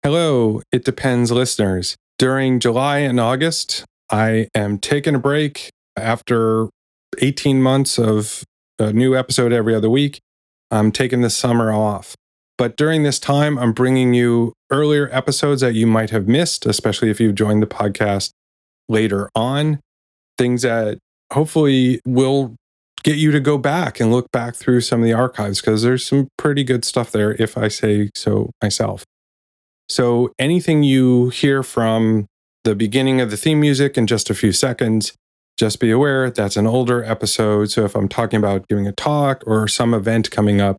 Hello, It Depends listeners. During July and August, I am taking a break after 18 months of a new episode every other week. I'm taking the summer off. But during this time, I'm bringing you earlier episodes that you might have missed, especially if you've joined the podcast later on. Things that hopefully will get you to go back and look back through some of the archives, because there's some pretty good stuff there, if I say so myself. So anything you hear from the beginning of the theme music in just a few seconds, just be aware that's an older episode. So if I'm talking about giving a talk or some event coming up,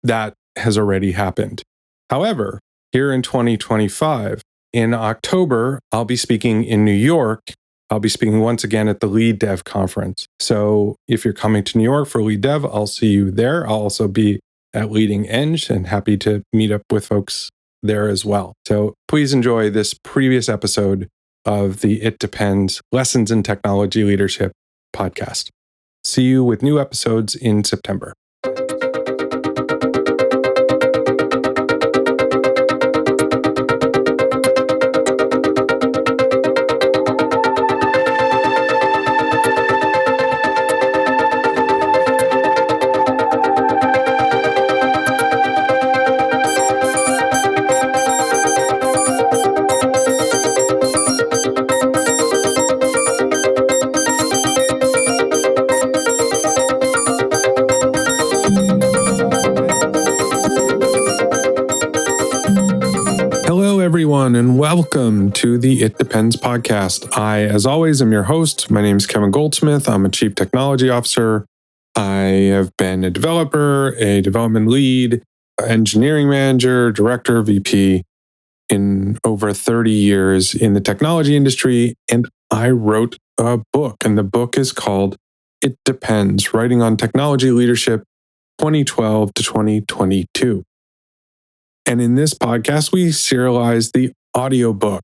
that has already happened. However, here in 2025, in October, I'll be speaking in New York. I'll be speaking once again at the Lead Dev Conference. So if you're coming to New York for Lead Dev, I'll see you there. I'll also be at Leading Eng and happy to meet up with folks there as well. So please enjoy this previous episode of the It Depends Lessons in Technology Leadership podcast. See you with new episodes in September. Everyone, and welcome to the It Depends podcast. I, as always, am your host. My name is Kevin Goldsmith. I'm a chief technology officer. I have been a developer, a development lead, engineering manager, director, VP in over 30 years in the technology industry. And I wrote a book, and the book is called It Depends, Writing on Technology Leadership 2012 to 2022. And in this podcast, we serialize the audiobook.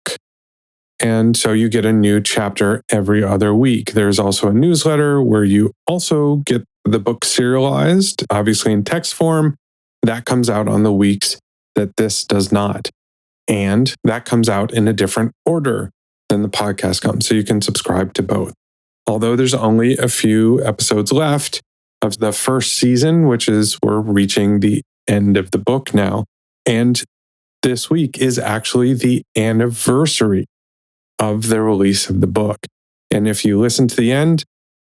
And so you get a new chapter every other week. There's also a newsletter where you also get the book serialized, obviously in text form. That comes out on the weeks that this does not. And that comes out in a different order than the podcast comes. So you can subscribe to both. Although there's only a few episodes left of the first season, which is we're reaching the end of the book now. And this week is actually the anniversary of the release of the book. And if you listen to the end,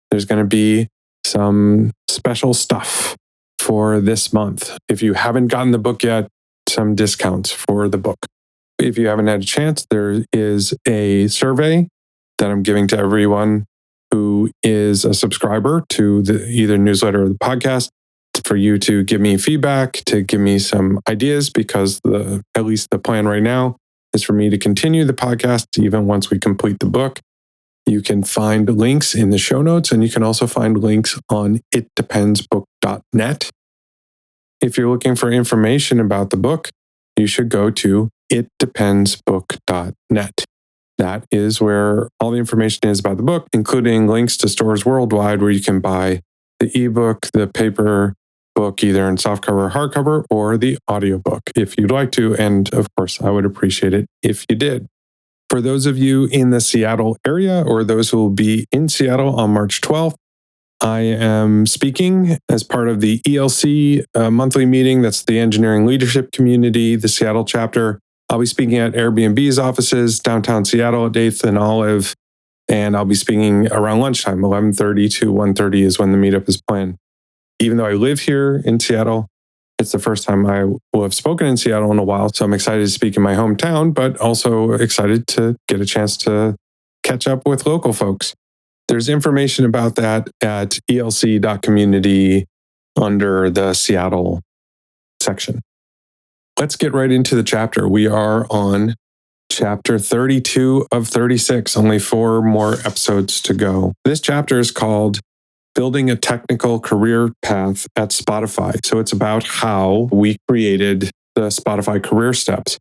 there's going to be some special stuff for this month. If you haven't gotten the book yet, some discounts for the book. If you haven't had a chance, there is a survey that I'm giving to everyone who is a subscriber to the either newsletter or the podcast, for you to give me feedback, to give me some ideas, because at least the plan right now is for me to continue the podcast even once we complete the book. You can find links in the show notes, and you can also find links on itdependsbook.net. If you're looking for information about the book, you should go to itdependsbook.net. That is where all the information is about the book, including links to stores worldwide where you can buy the ebook, the paper book, either in softcover or hardcover, or the audiobook if you'd like to. And of course, I would appreciate it if you did. For those of you in the Seattle area, or those who will be in Seattle on March 12th, I am speaking as part of the ELC monthly meeting. That's the engineering leadership community, the Seattle chapter. I'll be speaking at Airbnb's offices downtown Seattle at 8th and Olive. And I'll be speaking around lunchtime, 11:30 to 1:30 is when the meetup is planned. Even though I live here in Seattle, it's the first time I will have spoken in Seattle in a while. So I'm excited to speak in my hometown, but also excited to get a chance to catch up with local folks. There's information about that at elc.community under the Seattle section. Let's get right into the chapter. We are on chapter 32 of 36, only 4 more episodes to go. This chapter is called Building a Technical Career Path at Spotify. So it's about how we created the Spotify career steps.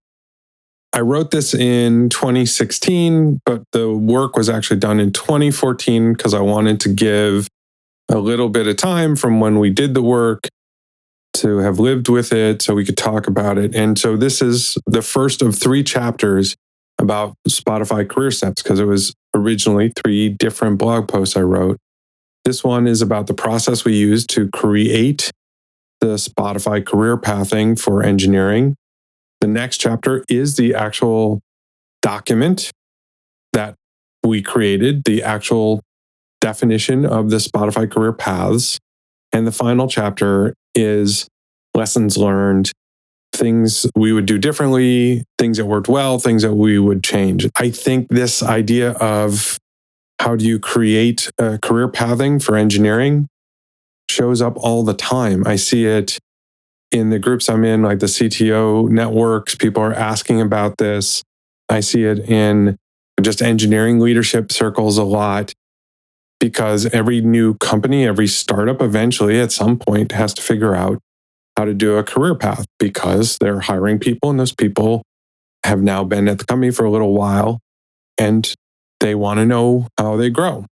I wrote this in 2016, but the work was actually done in 2014 because I wanted to give a little bit of time from when we did the work to have lived with it so we could talk about it. And so this is the first of 3 chapters about Spotify career steps, because it was originally 3 different blog posts I wrote. This one is about the process we use to create the Spotify career pathing for engineering. The next chapter is the actual document that we created, the actual definition of the Spotify career paths. And the final chapter is lessons learned, things we would do differently, things that worked well, things that we would change. I think this idea of how do you create a career pathing for engineering shows up all the time. I see it in the groups I'm in, like the CTO networks. People are asking about this. I see it in just engineering leadership circles a lot, because every new company, every startup eventually at some point has to figure out how to do a career path, because they're hiring people and those people have now been at the company for a little while and they want to know how they grow.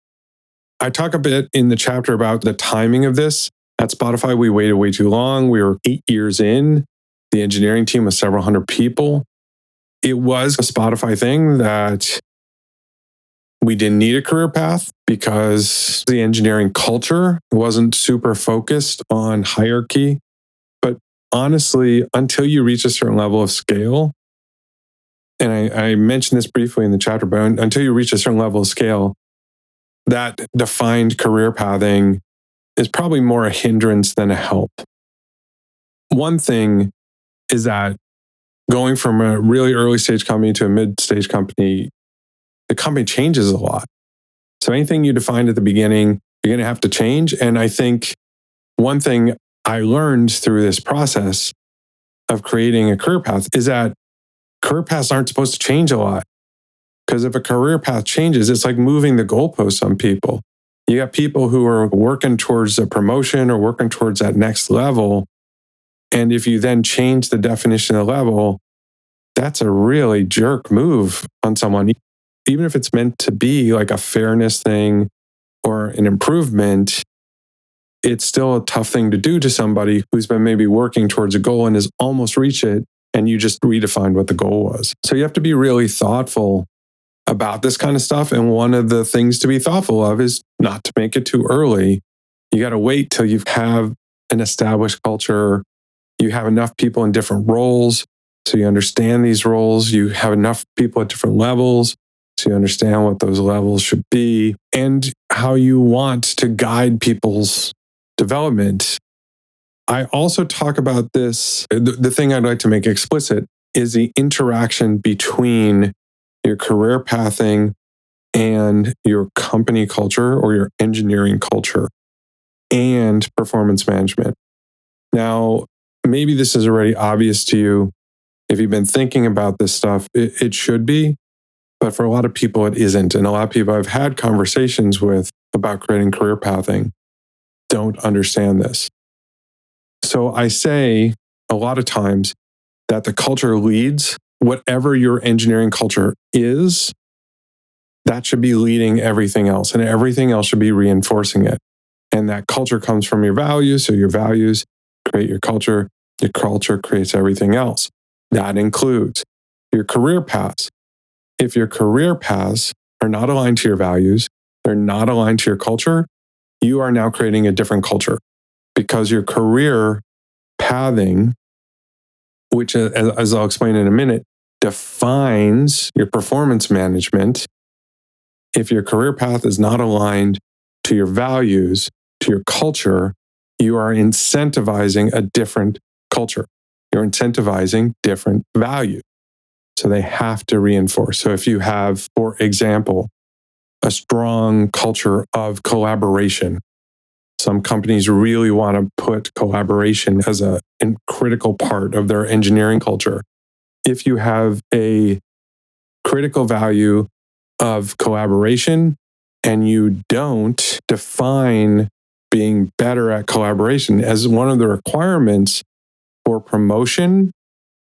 I talk a bit in the chapter about the timing of this. At Spotify, we waited way too long. We were 8 years in. The engineering team was several hundred people. It was a Spotify thing that we didn't need a career path because the engineering culture wasn't super focused on hierarchy. But honestly, until you reach a certain level of scale, and I mentioned this briefly in the chapter, but until you reach a certain level of scale, that defined career pathing is probably more a hindrance than a help. One thing is that going from a really early stage company to a mid stage company, the company changes a lot. So anything you defined at the beginning, you're going to have to change. And I think one thing I learned through this process of creating a career path is that career paths aren't supposed to change a lot. Because if a career path changes, it's like moving the goalposts on people. You got people who are working towards a promotion or working towards that next level. And if you then change the definition of level, that's a really jerk move on someone. Even if it's meant to be like a fairness thing or an improvement, it's still a tough thing to do to somebody who's been maybe working towards a goal and has almost reached it, and you just redefined what the goal was. So you have to be really thoughtful about this kind of stuff. And one of the things to be thoughtful of is not to make it too early. You got to wait till you have an established culture. You have enough people in different roles, so you understand these roles. You have enough people at different levels, so you understand what those levels should be and how you want to guide people's development. I also talk about this. The thing I'd like to make explicit is the interaction between your career pathing and your company culture or your engineering culture and performance management. Now, maybe this is already obvious to you. If you've been thinking about this stuff, it should be. But for a lot of people, it isn't. And a lot of people I've had conversations with about creating career pathing don't understand this. So I say a lot of times that the culture leads whatever your engineering culture is. That should be leading everything else, and everything else should be reinforcing it. And that culture comes from your values. So your values create your culture creates everything else. That includes your career paths. If your career paths are not aligned to your values, they're not aligned to your culture, you are now creating a different culture, because your career pathing, which, as I'll explain in a minute, defines your performance management. If your career path is not aligned to your values, to your culture, you are incentivizing a different culture. You're incentivizing different values. So they have to reinforce. So if you have, for example, a strong culture of collaboration, some companies really want to put collaboration as a critical part of their engineering culture. If you have a critical value of collaboration and you don't define being better at collaboration as one of the requirements for promotion,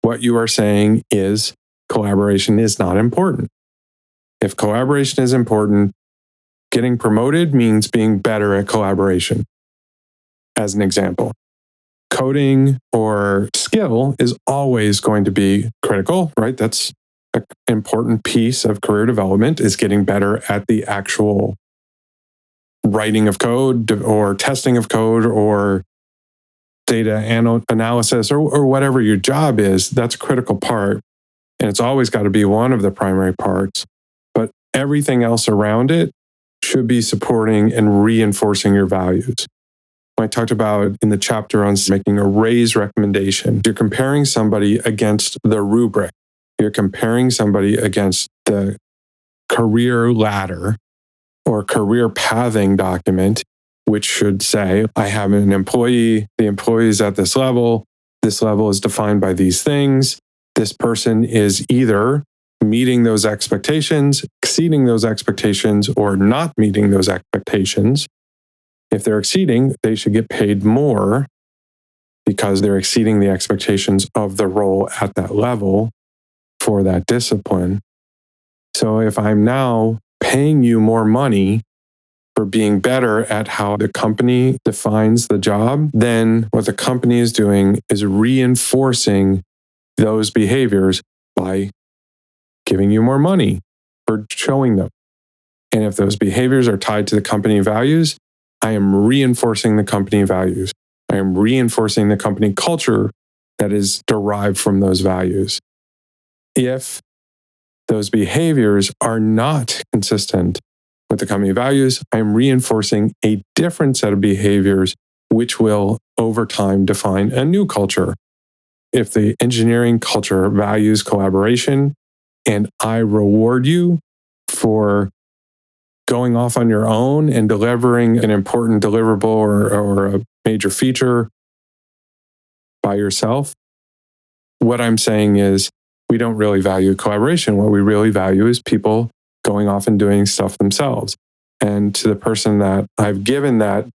what you are saying is collaboration is not important. If collaboration is important, getting promoted means being better at collaboration, as an example. coding or skill is always going to be critical, right? That's an important piece of career development, is getting better at the actual writing of code or testing of code or data analysis or whatever your job is. That's a critical part. And it's always got to be one of the primary parts. But everything else around it should be supporting and reinforcing your values. I talked about in the chapter on making a raise recommendation, you're comparing somebody against the rubric. You're comparing somebody against the career ladder or career pathing document, which should say, I have an employee, the employee is at this level is defined by these things. This person is either meeting those expectations, exceeding those expectations, or not meeting those expectations. If they're exceeding, they should get paid more because they're exceeding the expectations of the role at that level for that discipline. So if I'm now paying you more money for being better at how the company defines the job, then what the company is doing is reinforcing those behaviors by giving you more money for showing them. And if those behaviors are tied to the company values, I am reinforcing the company values. I am reinforcing the company culture that is derived from those values. If those behaviors are not consistent with the company values, I am reinforcing a different set of behaviors, which will over time define a new culture. If the engineering culture values collaboration and I reward you for going off on your own and delivering an important deliverable or a major feature by yourself, what I'm saying is we don't really value collaboration. What we really value is people going off and doing stuff themselves. And to the person that I've given that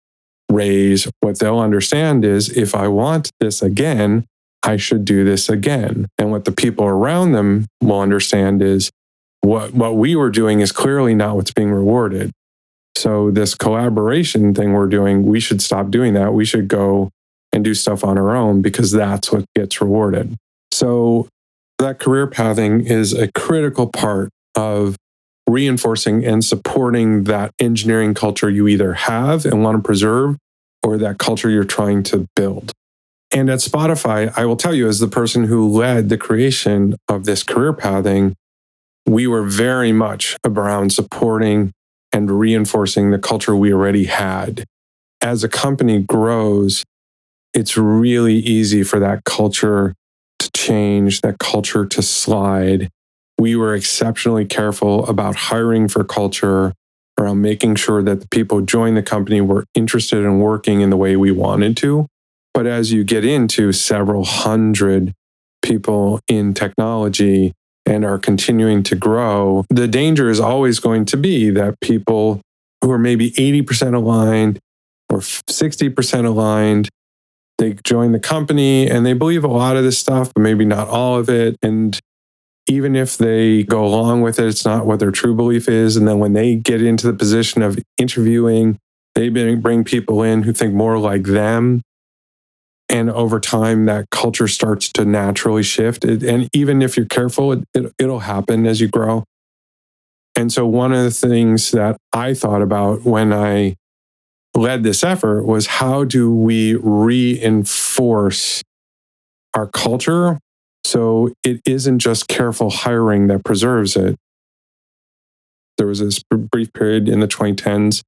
raise, what they'll understand is if I want this again, I should do this again. And what the people around them will understand is what we were doing is clearly not what's being rewarded. So this collaboration thing we're doing, we should stop doing that. We should go and do stuff on our own because that's what gets rewarded. So that career pathing is a critical part of reinforcing and supporting that engineering culture you either have and want to preserve or that culture you're trying to build. And at Spotify, I will tell you, as the person who led the creation of this career pathing, we were very much around supporting and reinforcing the culture we already had. As a company grows, it's really easy for that culture to change, that culture to slide. We were exceptionally careful about hiring for culture, around making sure that the people who joined the company were interested in working in the way we wanted to. But as you get into several hundred people in technology and are continuing to grow, the danger is always going to be that people who are maybe 80% aligned or 60% aligned, they join the company and they believe a lot of this stuff, but maybe not all of it. And even if they go along with it, it's not what their true belief is. And then when they get into the position of interviewing, they bring people in who think more like them. And over time, that culture starts to naturally shift. And even if you're careful, it'll happen as you grow. And so one of the things that I thought about when I led this effort was how do we reinforce our culture so it isn't just careful hiring that preserves it. There was this brief period in the 2010s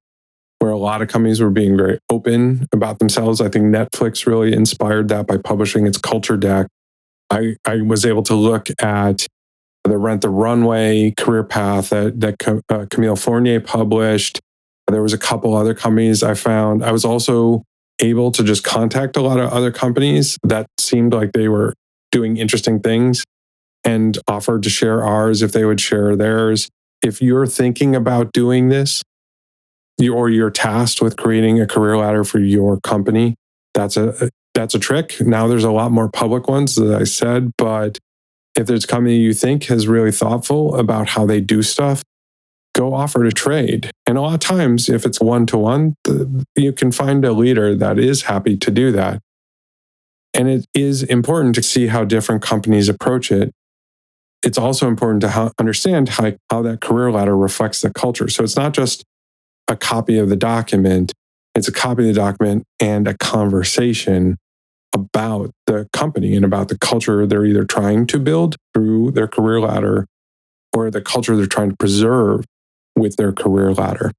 where a lot of companies were being very open about themselves. I think Netflix really inspired that by publishing its culture deck. I was able to look at the Rent the Runway career path that Camille Fournier published. There was a couple other companies I found. I was also able to just contact a lot of other companies that seemed like they were doing interesting things and offered to share ours if they would share theirs. If you're thinking about doing this, or you're tasked with creating a career ladder for your company, that's a trick. Now there's a lot more public ones, as I said, but if there's a company you think is really thoughtful about how they do stuff, go offer to trade. And a lot of times, if it's one-to-one, you can find a leader that is happy to do that. And it is important to see how different companies approach it. It's also important to understand how that career ladder reflects the culture. So it's not just a copy of the document, it's a copy of the document and a conversation about the company and about the culture they're either trying to build through their career ladder or the culture they're trying to preserve with their career ladder.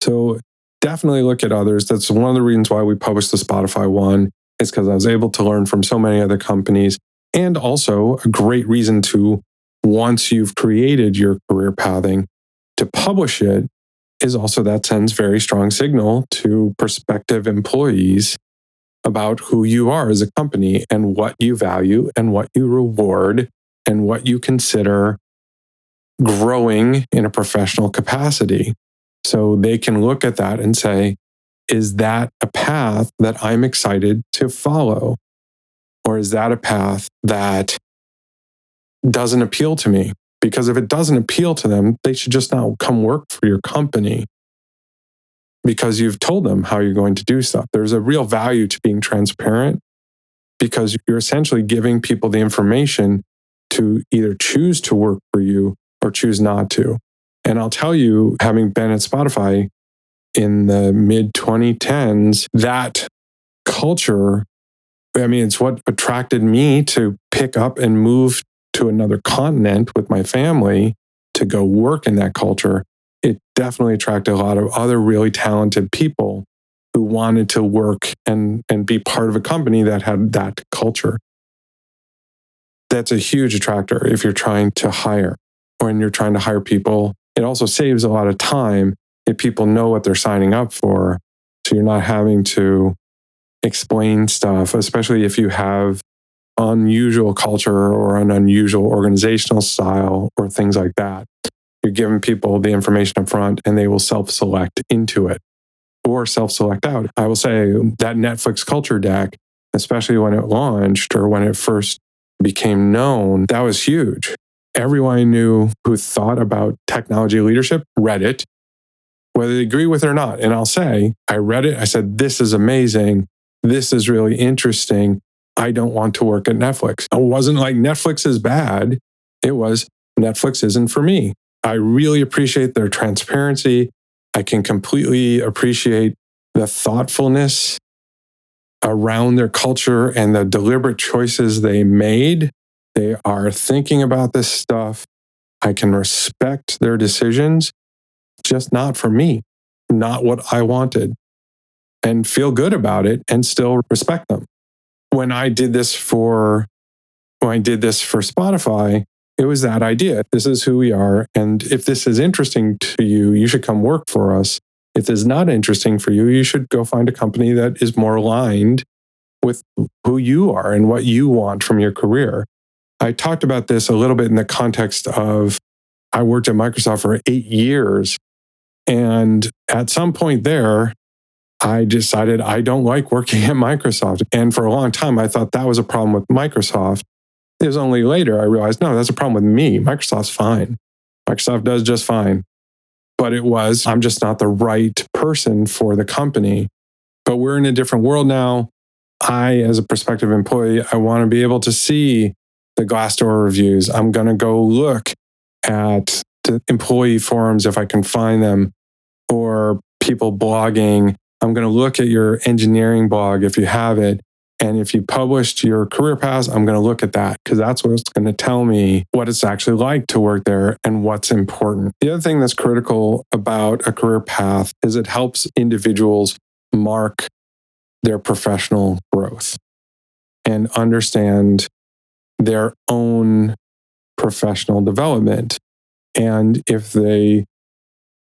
So definitely look at others. That's one of the reasons why we published the Spotify one, is because I was able to learn from so many other companies. And also a great reason to, once you've created your career pathing, to publish it is also that sends very strong signal to prospective employees about who you are as a company and what you value and what you reward and what you consider growing in a professional capacity. So they can look at that and say, is that a path that I'm excited to follow? Or is that a path that doesn't appeal to me? Because if it doesn't appeal to them, they should just not come work for your company because you've told them how you're going to do stuff. There's a real value to being transparent because you're essentially giving people the information to either choose to work for you or choose not to. And I'll tell you, having been at Spotify in the mid 2010s, that culture, I mean, it's what attracted me to pick up and move to another continent with my family to go work in that culture. It definitely attracted a lot of other really talented people who wanted to work and be part of a company that had that culture. That's a huge attractor if you're trying to hire or when you're trying to hire people. It also saves a lot of time if people know what they're signing up for. So you're not having to explain stuff, especially if you have unusual culture or an unusual organizational style or things like that. You're giving people the information up front and they will self-select into it or self-select out. I will say that Netflix culture deck, especially when it launched or when it first became known, that was huge. Everyone I knew who thought about technology leadership read it, whether they agree with it or not. And I'll say, I read it. I said, this is amazing. This is really interesting. I don't want to work at Netflix. It wasn't like Netflix is bad. It was Netflix isn't for me. I really appreciate their transparency. I can completely appreciate the thoughtfulness around their culture and the deliberate choices they made. They are thinking about this stuff. I can respect their decisions, just not for me, not what I wanted, and feel good about it and still respect them. When I did this for Spotify, it was that idea. This is who we are. And if this is interesting to you, you should come work for us. If this is not interesting for you, you should go find a company that is more aligned with who you are and what you want from your career. I talked about this a little bit in the context of I worked at Microsoft for 8 years. And at some point there, I decided I don't like working at Microsoft. And for a long time, I thought that was a problem with Microsoft. It was only later I realized, no, that's a problem with me. Microsoft's fine. Microsoft does just fine. But I'm just not the right person for the company. But we're in a different world now. I, as a prospective employee, I want to be able to see the Glassdoor reviews. I'm going to go look at the employee forums if I can find them, or people blogging. I'm going to look at your engineering blog if you have it. And if you published your career paths, I'm going to look at that because that's what's going to tell me what it's actually like to work there and what's important. The other thing that's critical about a career path is it helps individuals mark their professional growth and understand their own professional development. And if they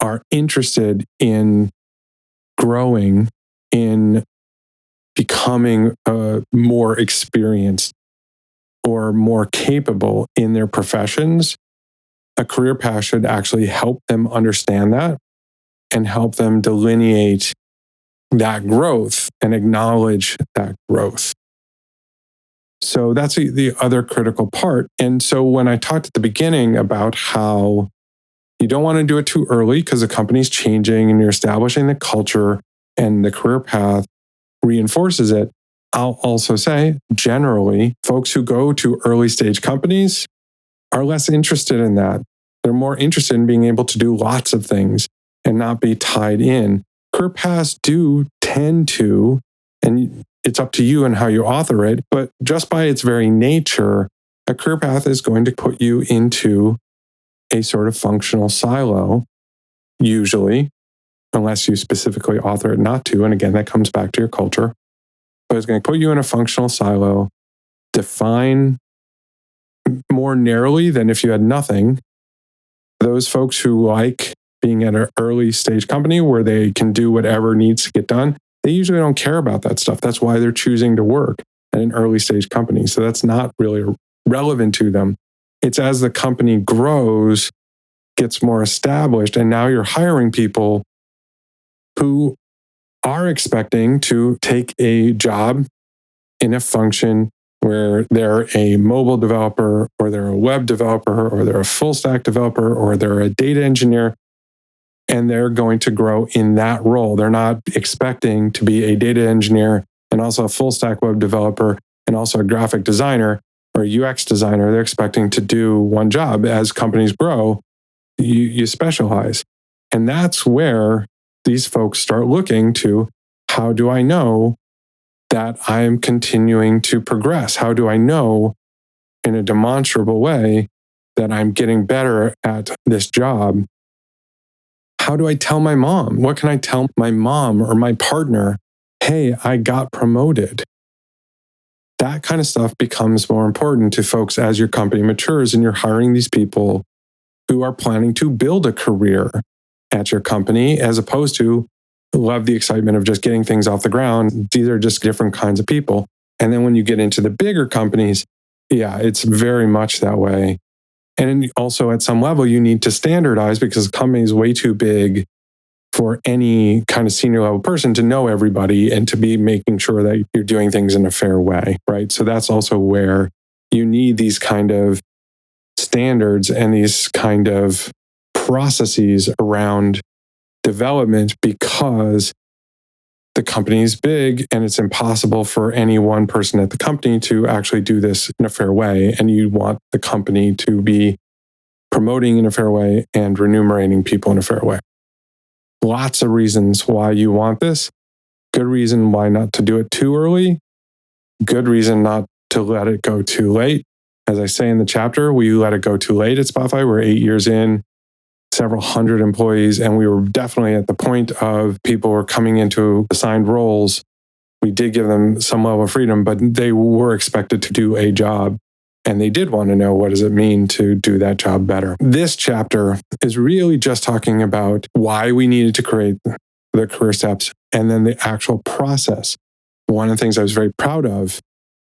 are interested in growing, in becoming more experienced or more capable in their professions, a career path should actually help them understand that and help them delineate that growth and acknowledge that growth. So that's the other critical part. And so when I talked at the beginning about how you don't want to do it too early because the company's changing and you're establishing the culture and the career path reinforces it, I'll also say, generally, folks who go to early stage companies are less interested in that. They're more interested in being able to do lots of things and not be tied in. Career paths do tend to, and it's up to you and how you author it, but just by its very nature, a career path is going to put you into a sort of functional silo, usually, unless you specifically author it not to. And again, that comes back to your culture. But it's going to put you in a functional silo, define more narrowly than if you had nothing. Those folks who like being at an early stage company where they can do whatever needs to get done, they usually don't care about that stuff. That's why they're choosing to work at an early stage company. So that's not really relevant to them. It's as the company grows, gets more established, and now you're hiring people who are expecting to take a job in a function where they're a mobile developer, or they're a web developer, or they're a full stack developer, or they're a data engineer, and they're going to grow in that role. They're not expecting to be a data engineer and also a full stack web developer and also a graphic designer or a UX designer. They're expecting to do one job. As companies grow, you specialize. And that's where these folks start looking to, how do I know that I'm continuing to progress? How do I know in a demonstrable way that I'm getting better at this job? How do I tell my mom? What can I tell my mom or my partner? Hey, I got promoted. That kind of stuff becomes more important to folks as your company matures and you're hiring these people who are planning to build a career at your company, as opposed to love the excitement of just getting things off the ground. These are just different kinds of people. And then when you get into the bigger companies, yeah, it's very much that way. And also at some level, you need to standardize because the company is way too big for any kind of senior level person to know everybody and to be making sure that you're doing things in a fair way, right? So that's also where you need these kind of standards and these kind of processes around development, because the company is big and it's impossible for any one person at the company to actually do this in a fair way. And you want the company to be promoting in a fair way and remunerating people in a fair way. Lots of reasons why you want this. Good reason why not to do it too early. Good reason not to let it go too late. As I say in the chapter, we let it go too late at Spotify. We're 8 years in, several hundred employees, and we were definitely at the point of people were coming into assigned roles. We did give them some level of freedom, but they were expected to do a job, and they did want to know, what does it mean to do that job better? This chapter is really just talking about why we needed to create the career steps and then the actual process. One of the things I was very proud of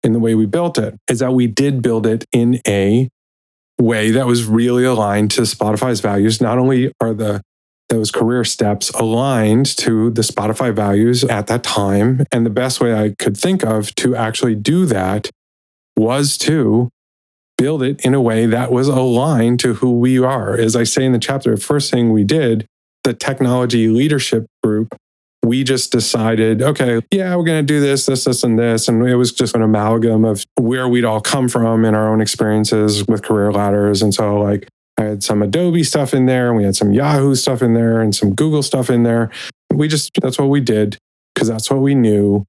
in the way we built it is that we did build it in a way that was really aligned to Spotify's values. Not only are those career steps aligned to the Spotify values at that time, and the best way I could think of to actually do that was to build it in a way that was aligned to who we are. As I say in the chapter, the first thing we did, the technology leadership group, we just decided, okay, yeah, we're going to do this, and this. And it was just an amalgam of where we'd all come from in our own experiences with career ladders. And so like I had some Adobe stuff in there, and we had some Yahoo stuff in there, and some Google stuff in there. That's what we did because that's what we knew.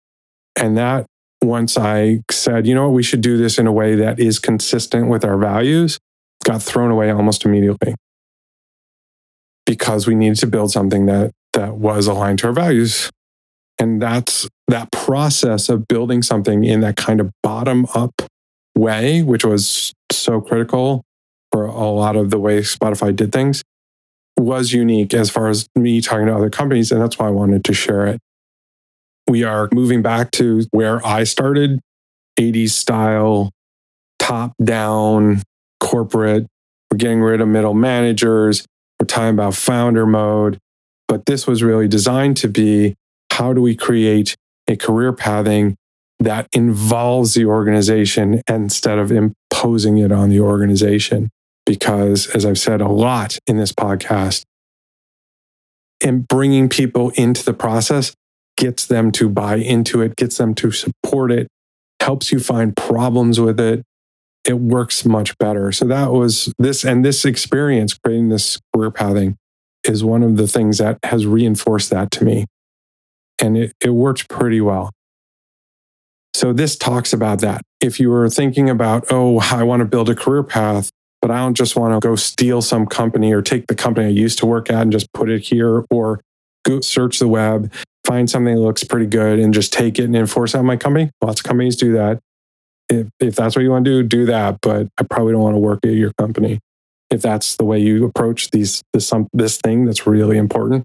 And that once I said, you know what, we should do this in a way that is consistent with our values, got thrown away almost immediately. Because we needed to build something that was aligned to our values. And that's that process of building something in that kind of bottom-up way, which was so critical for a lot of the way Spotify did things, was unique as far as me talking to other companies, and that's why I wanted to share it. We are moving back to where I started, 80s style, top-down, corporate. We're getting rid of middle managers. We're talking about founder mode. But this was really designed to be, how do we create a career pathing that involves the organization instead of imposing it on the organization? Because, as I've said a lot in this podcast, in bringing people into the process gets them to buy into it, gets them to support it, helps you find problems with it. It works much better. So that was this, and this experience creating this career pathing is one of the things that has reinforced that to me. And it worked pretty well. So this talks about that. If you were thinking about, oh, I want to build a career path, but I don't just want to go steal some company or take the company I used to work at and just put it here, or go search the web, find something that looks pretty good and just take it and enforce it on my company. Lots of companies do that. If that's what you want to do that. But I probably don't want to work at your company. If that's the way you approach this thing that's really important.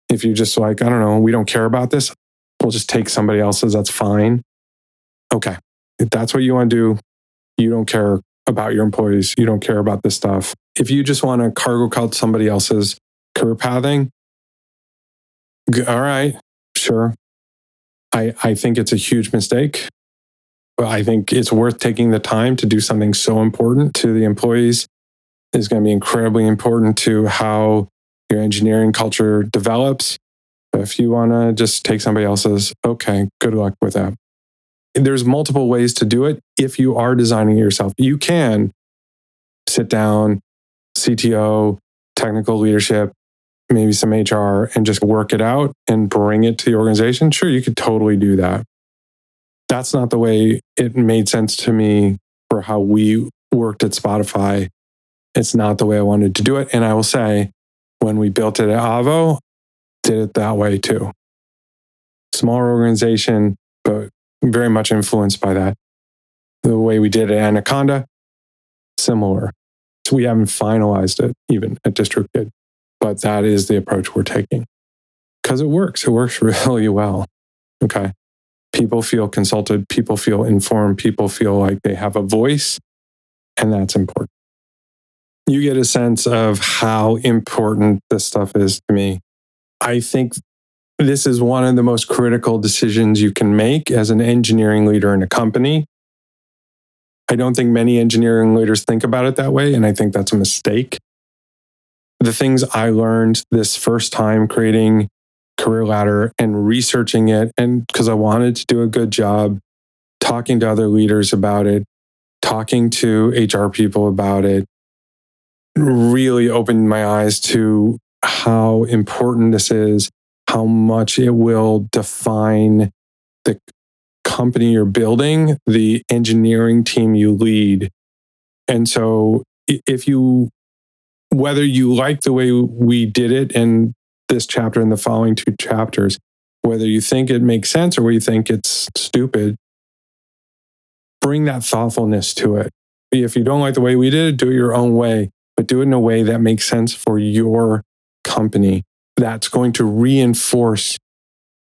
If you're just like, I don't know, we don't care about this, we'll just take somebody else's, that's fine. Okay. If that's what you want to do, you don't care about your employees, you don't care about this stuff. If you just want to cargo cult somebody else's career pathing, all right, sure. I think it's a huge mistake. But I think it's worth taking the time to do something so important to the employees. It's going to be incredibly important to how your engineering culture develops. But if you want to just take somebody else's, okay, good luck with that. There's multiple ways to do it. If you are designing it yourself, you can sit down, CTO, technical leadership, maybe some HR, and just work it out and bring it to the organization. Sure, you could totally do that. That's not the way it made sense to me for how we worked at Spotify. It's not the way I wanted to do it. And I will say, when we built it at Avo, did it that way too. Smaller organization, but very much influenced by that. The way we did it at Anaconda, similar. So we haven't finalized it even at DistroKid, but that is the approach we're taking. Because it works. It works really well. Okay. People feel consulted. People feel informed. People feel like they have a voice. And that's important. You get a sense of how important this stuff is to me. I think this is one of the most critical decisions you can make as an engineering leader in a company. I don't think many engineering leaders think about it that way, and I think that's a mistake. The things I learned this first time creating Career Ladder and researching it, and because I wanted to do a good job, talking to other leaders about it, talking to HR people about it, really opened my eyes to how important this is, how much it will define the company you're building, the engineering team you lead. And so whether you like the way we did it in this chapter and the following two chapters, whether you think it makes sense or whether you think it's stupid, bring that thoughtfulness to it. If you don't like the way we did it, do it your own way, but do it in a way that makes sense for your company. That's going to reinforce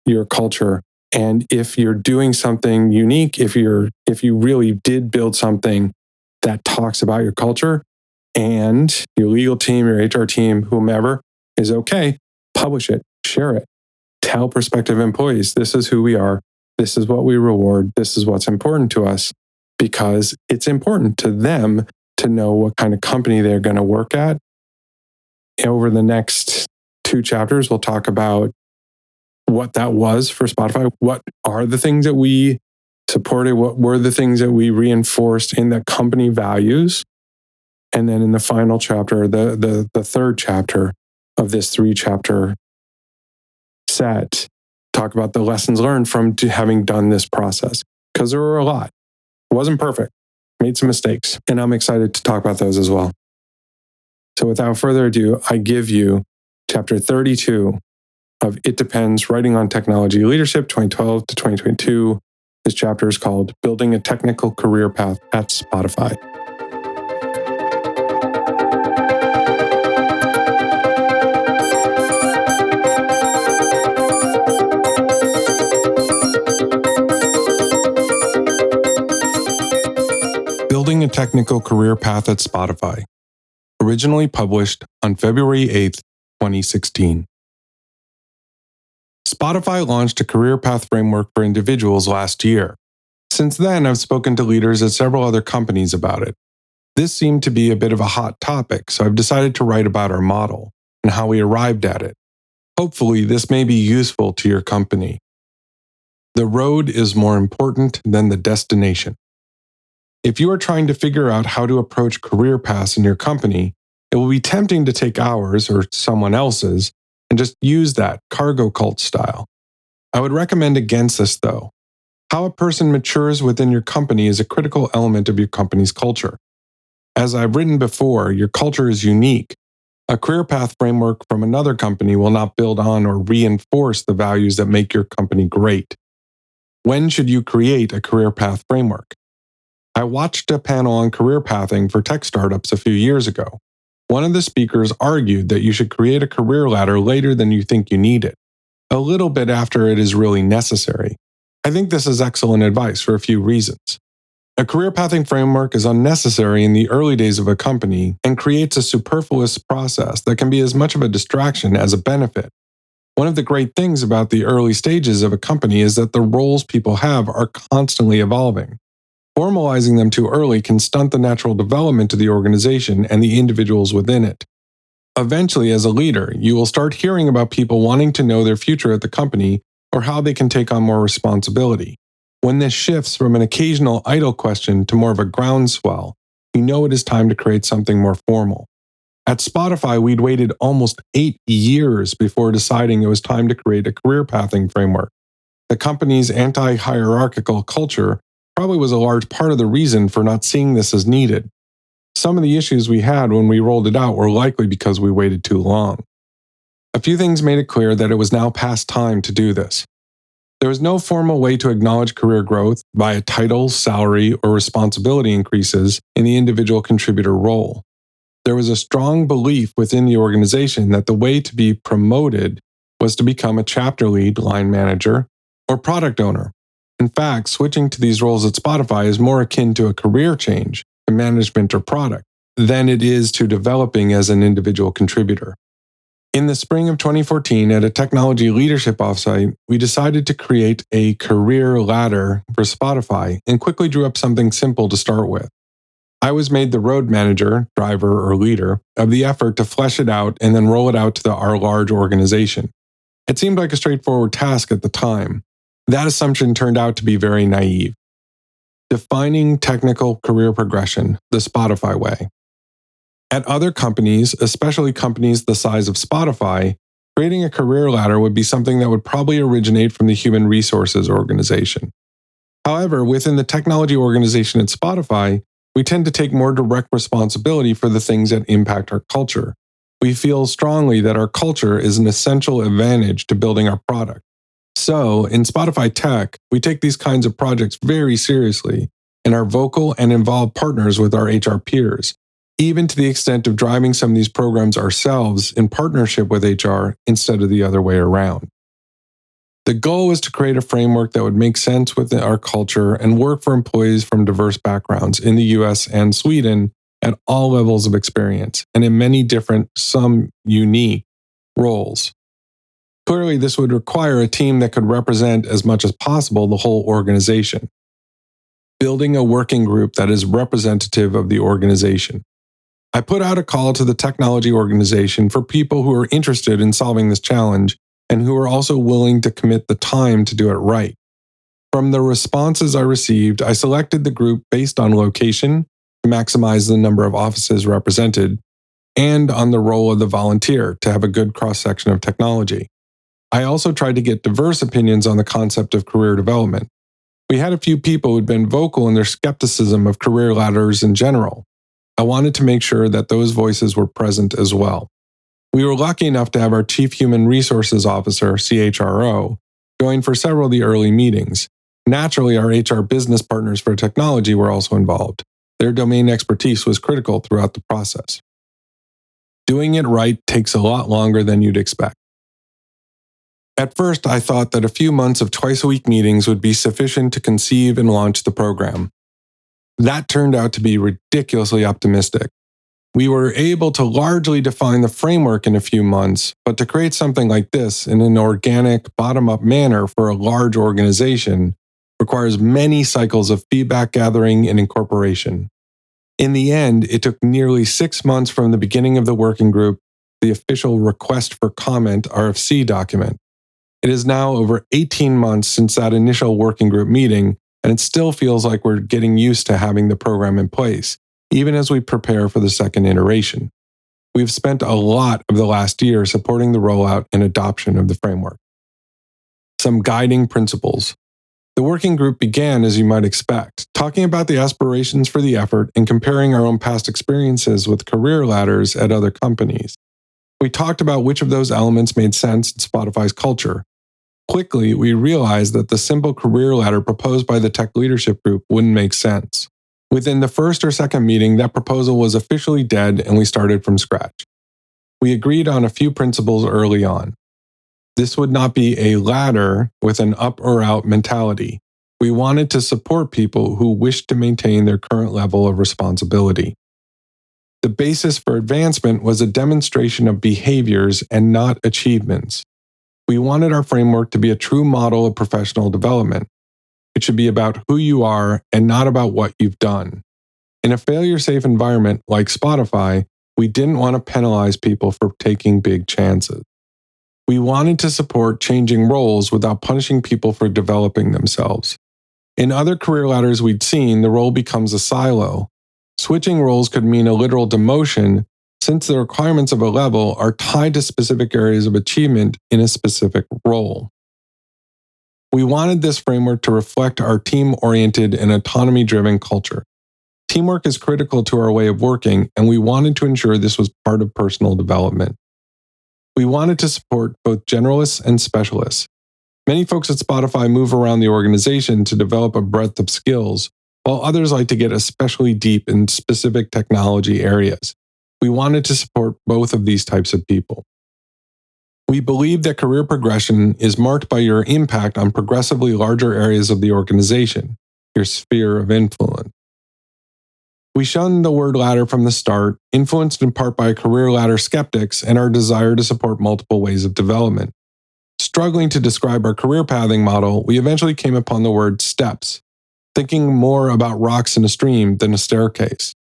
your culture. And if you're doing something unique, if you really did build something that talks about your culture and your legal team, your HR team, whomever is okay, publish it, share it, tell prospective employees, this is who we are. This is what we reward. This is what's important to us, because it's important to them to know what kind of company they're going to work at. Over the next two chapters, we'll talk about what that was for Spotify. What are the things that we supported? What were the things that we reinforced in the company values? And then in the final chapter, the third chapter of this 3-chapter set, talk about the lessons learned from having done this process. Because there were a lot. It wasn't perfect. Made some mistakes. And I'm excited to talk about those as well. So without further ado, I give you chapter 32 of It Depends, Writing on Technology Leadership, 2012 to 2022. This chapter is called Building a Technical Career Path at Spotify. Building a Technical Career Path at Spotify. Originally published on February 8th, 2016. Spotify launched a career path framework for individuals last year. Since then, I've spoken to leaders at several other companies about it. This seemed to be a bit of a hot topic, so I've decided to write about our model and how we arrived at it. Hopefully, this may be useful to your company. The road is more important than the destination. If you are trying to figure out how to approach career paths in your company, it will be tempting to take ours or someone else's and just use that cargo cult style. I would recommend against this though. How a person matures within your company is a critical element of your company's culture. As I've written before, your culture is unique. A career path framework from another company will not build on or reinforce the values that make your company great. When should you create a career path framework? I watched a panel on career pathing for tech startups a few years ago. One of the speakers argued that you should create a career ladder later than you think you need it, a little bit after it is really necessary. I think this is excellent advice for a few reasons. A career pathing framework is unnecessary in the early days of a company and creates a superfluous process that can be as much of a distraction as a benefit. One of the great things about the early stages of a company is that the roles people have are constantly evolving. Formalizing them too early can stunt the natural development of the organization and the individuals within it. Eventually, as a leader, you will start hearing about people wanting to know their future at the company or how they can take on more responsibility. When this shifts from an occasional idle question to more of a groundswell, you know it is time to create something more formal. At Spotify, we'd waited almost 8 years before deciding it was time to create a career pathing framework. The company's anti-hierarchical culture probably was a large part of the reason for not seeing this as needed. Some of the issues we had when we rolled it out were likely because we waited too long. A few things made it clear that it was now past time to do this. There was no formal way to acknowledge career growth via title, salary, or responsibility increases in the individual contributor role. There was a strong belief within the organization that the way to be promoted was to become a chapter lead, line manager, or product owner. In fact, switching to these roles at Spotify is more akin to a career change to management or product than it is to developing as an individual contributor. In the spring of 2014, at a technology leadership offsite, we decided to create a career ladder for Spotify and quickly drew up something simple to start with. I was made the road manager, driver, or leader of the effort to flesh it out and then roll it out to our large organization. It seemed like a straightforward task at the time. That assumption turned out to be very naive. Defining technical career progression, the Spotify way. At other companies, especially companies the size of Spotify, creating a career ladder would be something that would probably originate from the human resources organization. However, within the technology organization at Spotify, we tend to take more direct responsibility for the things that impact our culture. We feel strongly that our culture is an essential advantage to building our product. So, in Spotify Tech, we take these kinds of projects very seriously and are vocal and involved partners with our HR peers, even to the extent of driving some of these programs ourselves in partnership with HR instead of the other way around. The goal was to create a framework that would make sense within our culture and work for employees from diverse backgrounds in the US and Sweden at all levels of experience and in many different, some unique roles. Clearly, this would require a team that could represent as much as possible the whole organization. Building a working group that is representative of the organization. I put out a call to the technology organization for people who are interested in solving this challenge and who are also willing to commit the time to do it right. From the responses I received, I selected the group based on location to maximize the number of offices represented and on the role of the volunteer to have a good cross-section of technology. I also tried to get diverse opinions on the concept of career development. We had a few people who'd been vocal in their skepticism of career ladders in general. I wanted to make sure that those voices were present as well. We were lucky enough to have our Chief Human Resources Officer, CHRO, join for several of the early meetings. Naturally, our HR business partners for technology were also involved. Their domain expertise was critical throughout the process. Doing it right takes a lot longer than you'd expect. At first, I thought that a few months of twice-a-week meetings would be sufficient to conceive and launch the program. That turned out to be ridiculously optimistic. We were able to largely define the framework in a few months, but to create something like this in an organic, bottom-up manner for a large organization requires many cycles of feedback gathering and incorporation. In the end, it took nearly 6 months from the beginning of the working group the official request for comment RFC document. It is now over 18 months since that initial working group meeting, and it still feels like we're getting used to having the program in place, even as we prepare for the second iteration. We've spent a lot of the last year supporting the rollout and adoption of the framework. Some guiding principles. The working group began, as you might expect, talking about the aspirations for the effort and comparing our own past experiences with career ladders at other companies. We talked about which of those elements made sense in Spotify's culture. Quickly, we realized that the simple career ladder proposed by the tech leadership group wouldn't make sense. Within the first or second meeting, that proposal was officially dead and we started from scratch. We agreed on a few principles early on. This would not be a ladder with an up or out mentality. We wanted to support people who wished to maintain their current level of responsibility. The basis for advancement was a demonstration of behaviors and not achievements. We wanted our framework to be a true model of professional development. It should be about who you are and not about what you've done. In a failure-safe environment like Spotify, we didn't want to penalize people for taking big chances. We wanted to support changing roles without punishing people for developing themselves. In other career ladders we'd seen, the role becomes a silo. Switching roles could mean a literal demotion, since the requirements of a level are tied to specific areas of achievement in a specific role. We wanted this framework to reflect our team-oriented and autonomy-driven culture. Teamwork is critical to our way of working, and we wanted to ensure this was part of personal development. We wanted to support both generalists and specialists. Many folks at Spotify move around the organization to develop a breadth of skills, while others like to get especially deep in specific technology areas. We wanted to support both of these types of people. We believe that career progression is marked by your impact on progressively larger areas of the organization, your sphere of influence. We shunned the word ladder from the start, influenced in part by career ladder skeptics and our desire to support multiple ways of development. Struggling to describe our career pathing model, we eventually came upon the word steps, thinking more about rocks in a stream than a staircase.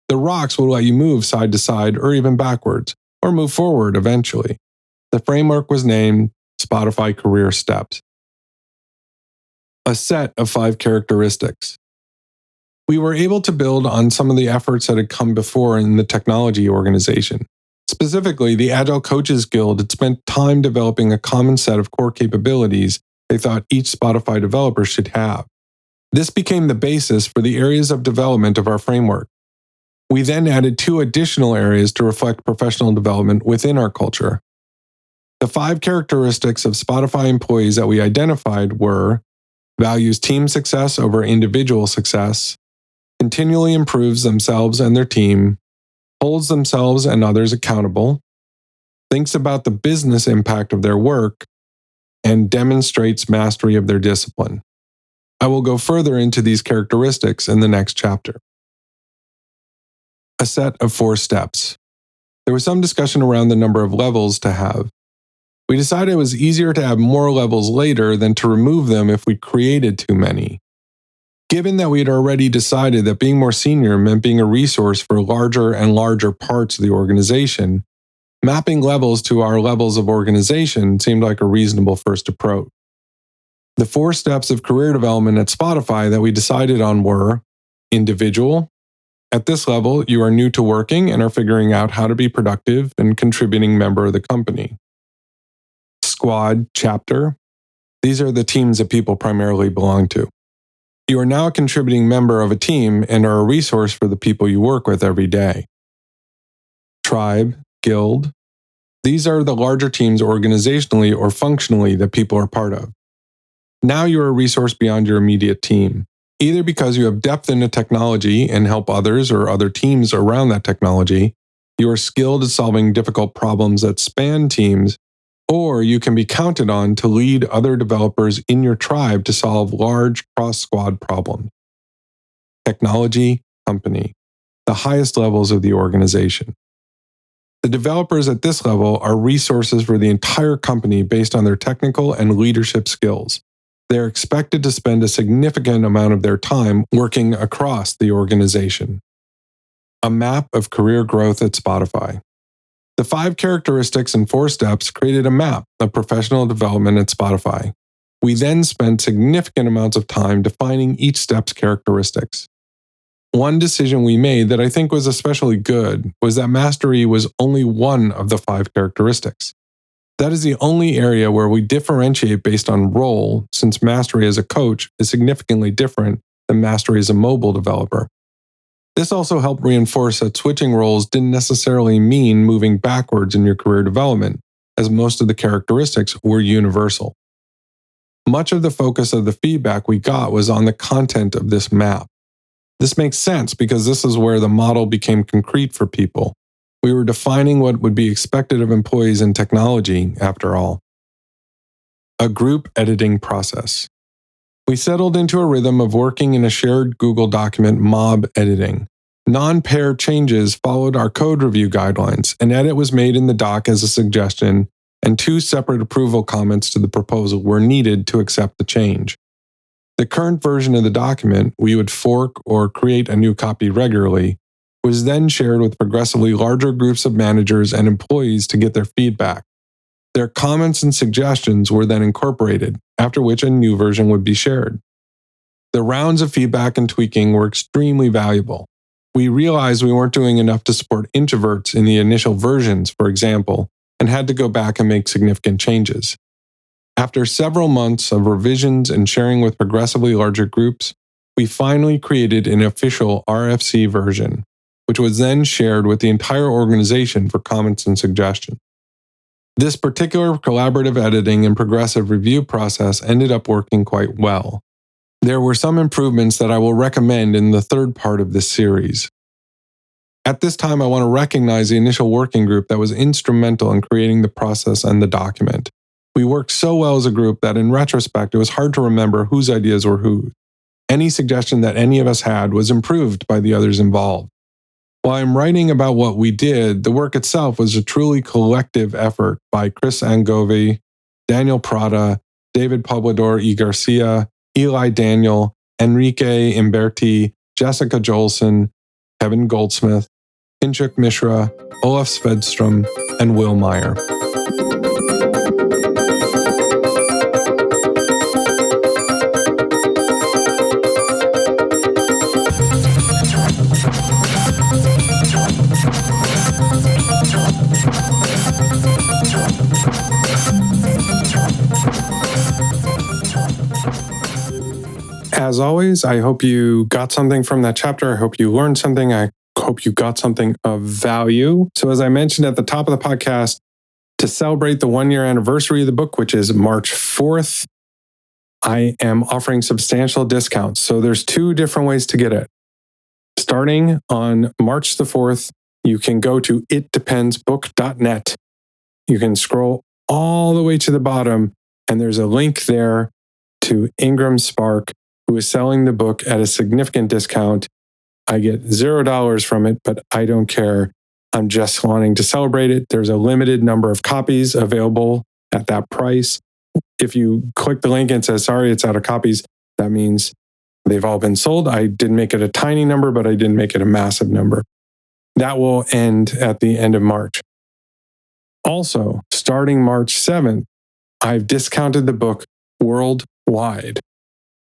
The rocks will let you move side to side or even backwards, or move forward eventually. The framework was named Spotify Career Steps. A set of 5 characteristics. We were able to build on some of the efforts that had come before in the technology organization. Specifically, the Agile Coaches Guild had spent time developing a common set of core capabilities they thought each Spotify developer should have. This became the basis for the areas of development of our framework. We then added 2 additional areas to reflect professional development within our culture. The 5 characteristics of Spotify employees that we identified were: values team success over individual success, continually improves themselves and their team, holds themselves and others accountable, thinks about the business impact of their work, and demonstrates mastery of their discipline. I will go further into these characteristics in the next chapter. A set of 4 steps. There was some discussion around the number of levels to have. We decided it was easier to add more levels later than to remove them if we created too many. Given that we had already decided that being more senior meant being a resource for larger and larger parts of the organization, mapping levels to our levels of organization seemed like a reasonable first approach. The 4 steps of career development at Spotify that we decided on were: individual. At this level, you are new to working and are figuring out how to be productive and contributing member of the company. Squad, chapter. These are the teams that people primarily belong to. You are now a contributing member of a team and are a resource for the people you work with every day. Tribe, guild. These are the larger teams organizationally or functionally that people are part of. Now you are a resource beyond your immediate team, either because you have depth in a technology and help others or other teams around that technology, you are skilled at solving difficult problems that span teams, or you can be counted on to lead other developers in your tribe to solve large cross-squad problems. Technology, company, the highest levels of the organization. The developers at this level are resources for the entire company based on their technical and leadership skills. They are expected to spend a significant amount of their time working across the organization. A map of career growth at Spotify. The 5 characteristics and 4 steps created a map of professional development at Spotify. We then spent significant amounts of time defining each step's characteristics. One decision we made that I think was especially good was that mastery was only one of the 5 characteristics. That is the only area where we differentiate based on role, since mastery as a coach is significantly different than mastery as a mobile developer. This also helped reinforce that switching roles didn't necessarily mean moving backwards in your career development, as most of the characteristics were universal. Much of the focus of the feedback we got was on the content of this map. This makes sense because this is where the model became concrete for people. We were defining what would be expected of employees in technology, after all. A group editing process. We settled into a rhythm of working in a shared Google document mob editing. Non-pair changes followed our code review guidelines. An edit was made in the doc as a suggestion, and 2 separate approval comments to the proposal were needed to accept the change. The current version of the document, we would fork or create a new copy regularly, was then shared with progressively larger groups of managers and employees to get their feedback. Their comments and suggestions were then incorporated, after which a new version would be shared. The rounds of feedback and tweaking were extremely valuable. We realized we weren't doing enough to support introverts in the initial versions, for example, and had to go back and make significant changes. After several months of revisions and sharing with progressively larger groups, we finally created an official RFC version, which was then shared with the entire organization for comments and suggestions. This particular collaborative editing and progressive review process ended up working quite well. There were some improvements that I will recommend in the third part of this series. At this time, I want to recognize the initial working group that was instrumental in creating the process and the document. We worked so well as a group that in retrospect, it was hard to remember whose ideas were whose. Any suggestion that any of us had was improved by the others involved. While I'm writing about what we did, the work itself was a truly collective effort by Chris Angovi, Daniel Prada, David Poblador y Garcia, Eli Daniel, Enrique Imberti, Jessica Jolson, Kevin Goldsmith, Kinchuk Mishra, Olaf Svedstrom, and Will Meyer. As always, I hope you got something from that chapter. I hope you learned something. I hope you got something of value. So as I mentioned at the top of the podcast, to celebrate the 1-year anniversary of the book, which is March 4th, I am offering substantial discounts. So there's 2 different ways to get it. Starting on March the 4th, you can go to itdependsbook.net. You can scroll all the way to the bottom, and there's a link there to Ingram Spark, who is selling the book at a significant discount. I get $0 from it, but I don't care. I'm just wanting to celebrate it. There's a limited number of copies available at that price. If you click the link and it says, sorry, it's out of copies, that means they've all been sold. I didn't make it a tiny number, but I didn't make it a massive number. That will end at the end of March. Also, starting March 7th, I've discounted the book worldwide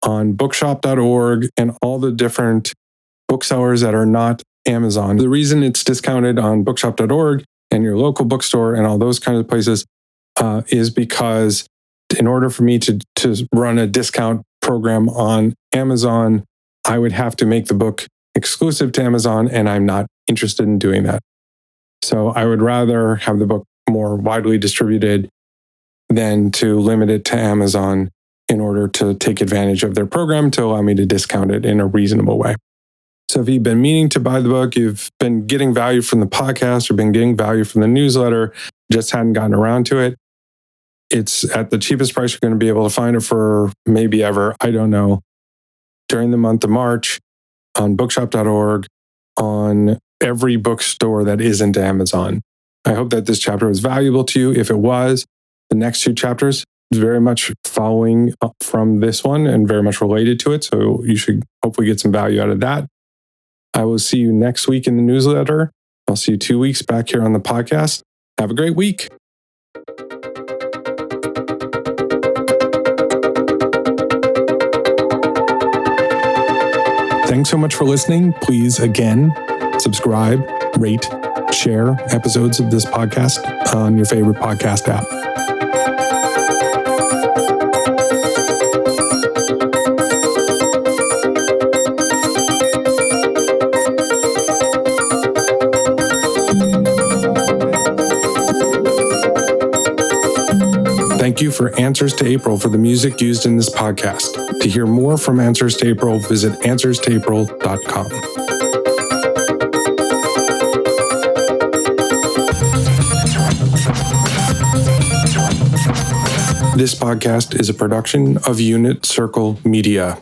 on bookshop.org and all the different booksellers that are not Amazon. The reason it's discounted on bookshop.org and your local bookstore and all those kinds of places is because in order for me to run a discount program on Amazon, I would have to make the book exclusive to Amazon, and I'm not interested in doing that. So I would rather have the book more widely distributed than to limit it to Amazon in order to take advantage of their program to allow me to discount it in a reasonable way. So if you've been meaning to buy the book, you've been getting value from the podcast or been getting value from the newsletter, just hadn't gotten around to it, it's at the cheapest price you're going to be able to find it for maybe ever. I don't know. During the month of March on bookshop.org, on every bookstore that isn't Amazon. I hope that this chapter was valuable to you. If it was, the next 2 chapters very much following up from this one and very much related to it. So you should hopefully get some value out of that. I will see you next week in the newsletter. I'll see you 2 weeks back here on the podcast. Have a great week. Thanks so much for listening. Please, again, subscribe, rate, share episodes of this podcast on your favorite podcast app. Thank you for Answers to April for the music used in this podcast. To hear more from Answers to April, visit answerstoapril.com. This podcast is a production of Unit Circle Media.